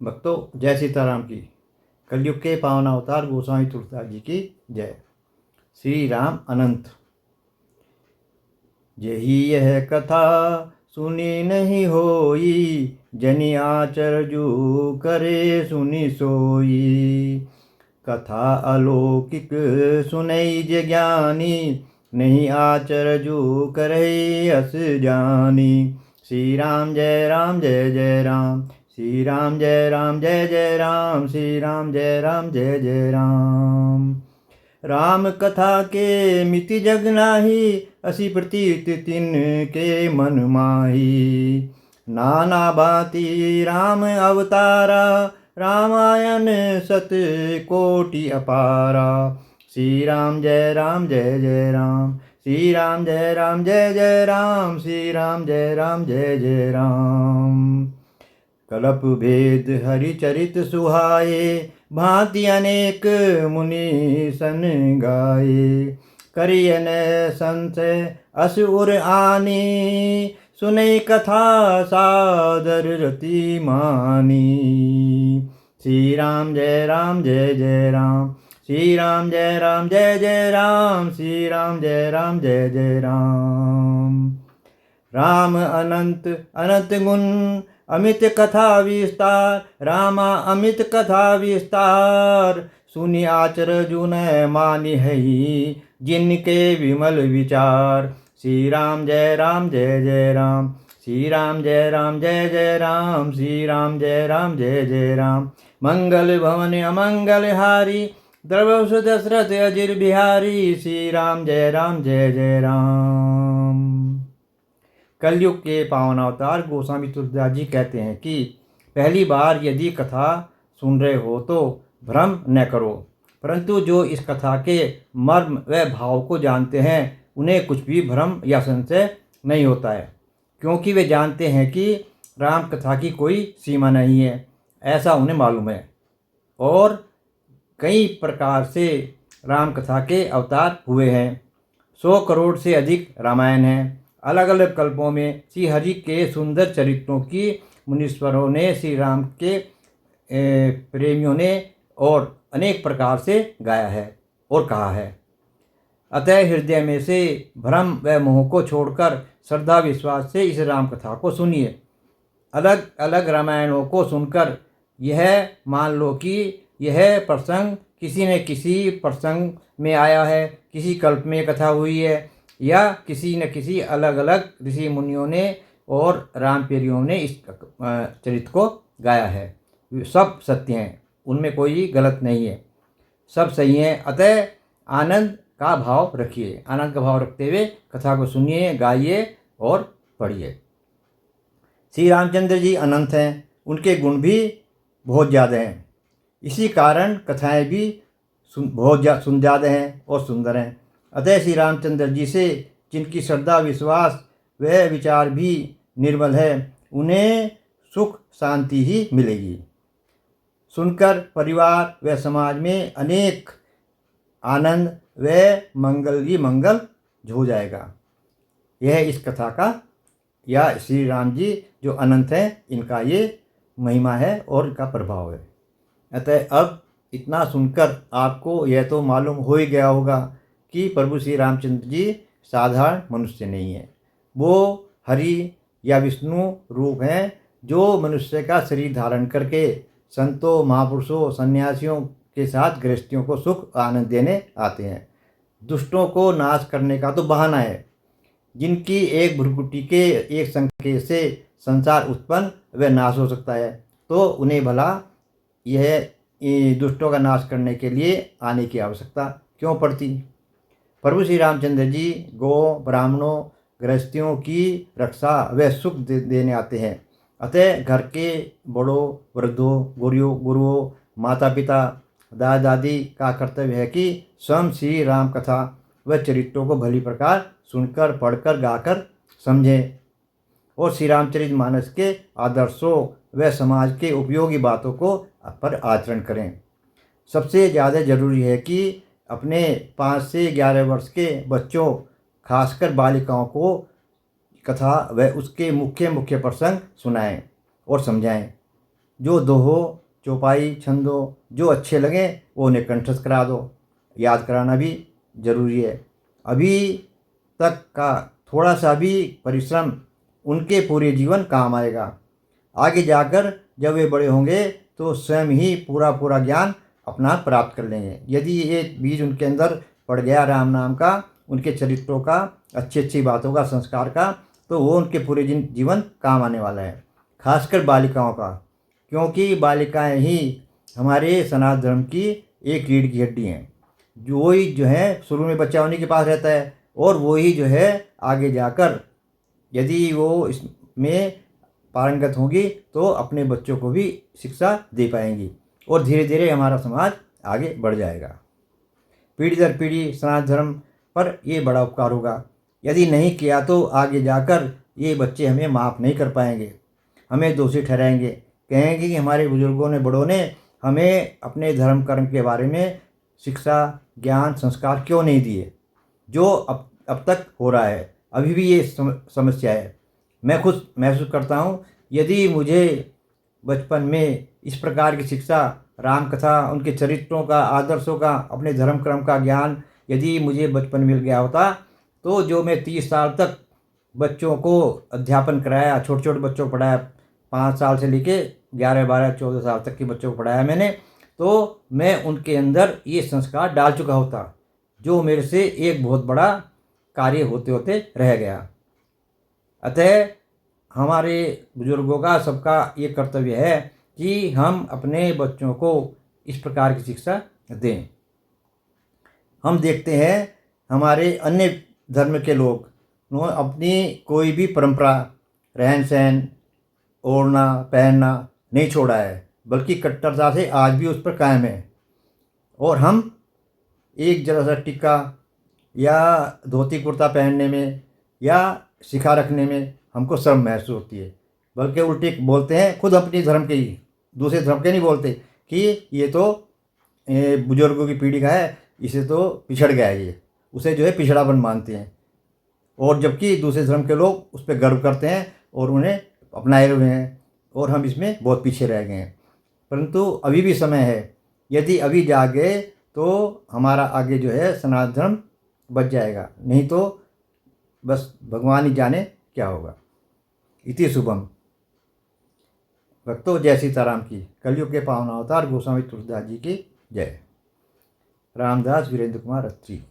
भक्तों, जय सीताराम की। कलयुग के पावन अवतार गोस्वामी तुलसीदास जी की जय। श्री राम अनंत। यही यह कथा सुनी नहीं होई, जनि आचरजु करे सुनि सोई। कथा अलौकिक सुनई जे ज्ञानी, नहीं आचरजु करई अस जानी। श्री राम जय राम जय जय राम, श्री राम जय राम जय जय राम, श्री राम जय राम जय जय राम। राम कथा के मिति जग नाही, असी प्रतीत तिन के मन माही। नाना भांति राम अवतारा, रामायण सत कोटि अपारा। श्री राम जय राम जय जय राम, श्री राम जय राम जय जय राम, श्री राम जय राम जय जय राम। कलप भेद हरि चरित सुहाए, भांति अनेक मुनि सन गाए। करियन संशय असुर आनी, सुनई कथा सादर रति मानी। श्री राम जय राम जय जय राम, श्री राम जय राम जय जय राम, श्री राम जय राम जय जय राम। राम अनंत अनंत गुण अमित कथा विस्तार, रामा अमित कथा विस्तार। सुनि आचरजु न मानि हई, जिनके विमल विचार। श्री राम जय राम जय जय राम, श्री राम जय राम जय जय राम, श्री राम जय राम जय जय राम। मंगल भवन अमंगल हारी, द्रवसु दशरथ अजिर बिहारी। श्री राम जय राम जय जय राम। कलयुग के पावन अवतार गोस्वामी तुलसीदास जी कहते हैं कि पहली बार यदि कथा सुन रहे हो तो भ्रम न करो, परंतु जो इस कथा के मर्म व भाव को जानते हैं उन्हें कुछ भी भ्रम या संशय नहीं होता है, क्योंकि वे जानते हैं कि राम कथा की कोई सीमा नहीं है, ऐसा उन्हें मालूम है। और कई प्रकार से राम कथा के अवतार हुए हैं। 100 करोड़ से अधिक रामायण हैं। अलग अलग कल्पों में श्री हरि के सुंदर चरित्रों की मुनीश्वरों ने, श्री राम के प्रेमियों ने और अनेक प्रकार से गाया है और कहा है। अतः हृदय में से भ्रम व मोह को छोड़कर श्रद्धा विश्वास से इस राम कथा को सुनिए। अलग अलग रामायणों को सुनकर यह मान लो कि यह प्रसंग किसी न किसी प्रसंग में आया है, किसी कल्प में कथा हुई है, या किसी न किसी अलग अलग ऋषि मुनियों ने और राम प्रियों ने इस चरित्र को गाया है। सब सत्य हैं, उनमें कोई गलत नहीं है, सब सही हैं। अतः आनंद का भाव रखिए, आनंद का भाव रखते हुए कथा को सुनिए, गाइए और पढ़िए। श्री रामचंद्र जी अनंत हैं, उनके गुण भी बहुत ज़्यादा हैं, इसी कारण कथाएं भी बहुत ज़्यादा हैं और सुंदर हैं। अतः श्री रामचंद्र जी से जिनकी श्रद्धा विश्वास व विचार भी निर्मल है, उन्हें सुख शांति ही मिलेगी। सुनकर परिवार व समाज में अनेक आनंद व मंगल ही मंगल हो जाएगा। यह इस कथा का या श्री राम जी जो अनंत हैं, इनका ये महिमा है और इनका प्रभाव है। अतः अब इतना सुनकर आपको यह तो मालूम हो ही गया होगा कि प्रभु श्री रामचंद्र जी साधारण मनुष्य नहीं है। वो हरि या विष्णु रूप हैं, जो मनुष्य का शरीर धारण करके संतों, महापुरुषों, सन्यासियों के साथ गृहस्थियों को सुख आनंद देने आते हैं। दुष्टों को नाश करने का तो बहाना है, जिनकी एक भ्रुकुटी के एक संकेत से संसार उत्पन्न व नाश हो सकता है, तो उन्हें भला यह दुष्टों का नाश करने के लिए आने की आवश्यकता क्यों पड़ती। प्रभु श्री रामचंद्र जी गौ, ब्राह्मणों, गृहस्थियों की रक्षा व सुख देने आते हैं। अतः घर के बड़ों, वृद्धों, गुरुओं, माता पिता, दादा दादी का कर्तव्य है कि स्वयं श्री राम कथा व चरित्रों को भली प्रकार सुनकर, पढ़कर, गाकर समझें और श्री रामचरितमानस के आदर्शों व समाज के उपयोगी बातों को पर आचरण करें। सबसे ज़्यादा जरूरी है कि अपने 5 से 11 वर्ष के बच्चों, खासकर बालिकाओं को कथा व उसके मुख्य प्रसंग सुनाएं और समझाएं। जो दोहो चौपाई छंदों जो अच्छे लगें वो उन्हें कंठस्थ करा दो। याद कराना भी जरूरी है। अभी तक का थोड़ा सा भी परिश्रम उनके पूरे जीवन काम आएगा। आगे जाकर जब वे बड़े होंगे तो स्वयं ही पूरा पूरा ज्ञान अपना प्राप्त कर लेंगे। यदि ये बीज उनके अंदर पड़ गया राम नाम का, उनके चरित्रों का, अच्छी अच्छी बातों का, संस्कार का, तो वो उनके पूरे जीवन काम आने वाला है। खासकर बालिकाओं का, क्योंकि बालिकाएं ही हमारे सनातन धर्म की एक रीढ़ की हड्डी हैं। जो ही जो है शुरू में बच्चा उन्हीं के पास रहता है और वो ही जो है आगे जाकर यदि वो इसमें पारंगत होंगी तो अपने बच्चों को भी शिक्षा दे पाएंगी और धीरे धीरे हमारा समाज आगे बढ़ जाएगा। पीढ़ी दर पीढ़ी सनातन धर्म पर ये बड़ा उपकार होगा। यदि नहीं किया तो आगे जाकर ये बच्चे हमें माफ़ नहीं कर पाएंगे, हमें दोषी ठहराएंगे, कहेंगे कि हमारे बुजुर्गों ने, बड़ों ने हमें अपने धर्म कर्म के बारे में शिक्षा, ज्ञान, संस्कार क्यों नहीं दिए, जो अब तक हो रहा है। अभी भी ये समस्या है। मैं खुद महसूस करता हूँ, यदि मुझे बचपन में इस प्रकार की शिक्षा, राम कथा, उनके चरित्रों का, आदर्शों का, अपने धर्म कर्म का ज्ञान यदि मुझे बचपन मिल गया होता तो जो मैं 30 साल तक बच्चों को अध्यापन कराया, छोटे छोटे बच्चों को पढ़ाया, 5 साल से लेके 11, 12, 14 साल तक के बच्चों को पढ़ाया मैंने, तो मैं उनके अंदर ये संस्कार डाल चुका होता, जो मेरे से एक बहुत बड़ा कार्य होते होते रह गया। अतः हमारे बुजुर्गों का, सबका ये कर्तव्य है कि हम अपने बच्चों को इस प्रकार की शिक्षा दें। हम देखते हैं हमारे अन्य धर्म के लोग अपनी कोई भी परंपरा, रहन सहन, ओढ़ना पहनना नहीं छोड़ा है, बल्कि कट्टरता से आज भी उस पर कायम है। और हम एक जरा सा टिक्का या धोती कुर्ता पहनने में या शिखा रखने में हमको शर्म महसूस होती है, बल्कि उल्टे बोलते हैं खुद अपनी धर्म के ही, दूसरे धर्म के नहीं बोलते कि ये तो बुजुर्गों की पीढ़ी का है, इसे तो पिछड़ गया है, ये उसे जो है पिछड़ापन मानते हैं। और जबकि दूसरे धर्म के लोग उस पर गर्व करते हैं और उन्हें अपनाए हुए हैं और हम इसमें बहुत पीछे रह गए हैं। परंतु अभी भी समय है, यदि अभी जागे तो हमारा आगे जो है सनातन धर्म बच जाएगा, नहीं तो बस भगवान ही जाने क्या होगा। इति शुभम। भक्तों, जय सीताराम की। कलयुग के पावन अवतार गोस्वामी तुलसीदास जी की जय। रामदास वीरेंद्र कुमार अत्री।